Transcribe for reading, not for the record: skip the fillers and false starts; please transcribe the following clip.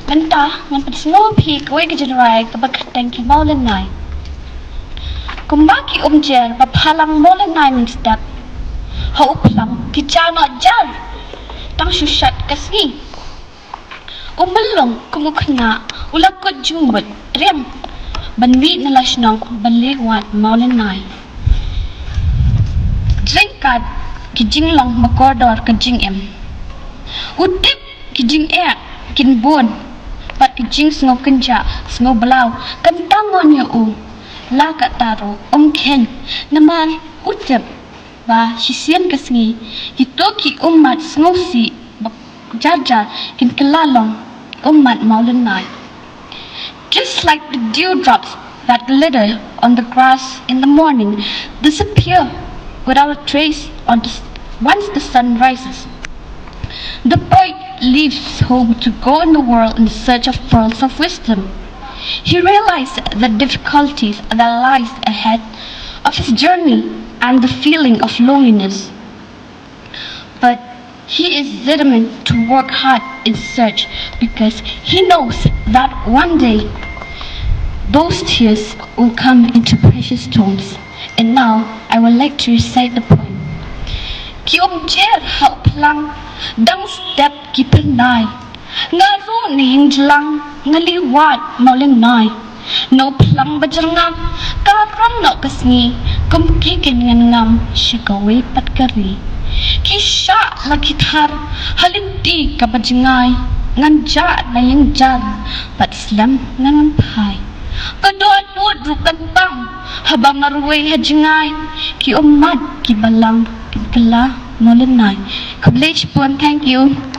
Ganta, ngan snow peak, wake generate, the back tanky mountain night. Kumbaki umjer, palang molen nine step. Hope lang, kichana jar. Tang shushat kasi. Umalong, kumukna, ulakot jumut, rem. Banwi na lasnong, baliwat molen nine. Drinkat, kijing long makodor kijing em. Utip, kijing kinbon. Pat kijing sngo kenja, sngo belau, kentangon ya Laka taro, ken, naman utip. Ba, sisian kasngi, ki umat sngo si, jajar, kin kelalong, umat maulenai. Just like the dewdrops that glitter on the grass in the morning disappear without a trace once the sun rises. The boy leaves home to go in the world in search of pearls of wisdom. He realized the difficulties that lies ahead of his journey and the feeling of loneliness. But he is determined to work hard in search because he knows that one day those tears will come into precious stones. And now I would like to recite the poem. Ki Umjer hau phlang dang step ki penai ngaru ni hinjlang ngaliwat mauling nai no phlang bajangang karam no kasngi kumki kingan ngam shikawi patkari ki sha la kitar halinti ka bajangai nganja na yang jar pat slam ngan pai kadot wud rukan bang habang narwe hajangai ki umat ki balang kala molenai. Thank you.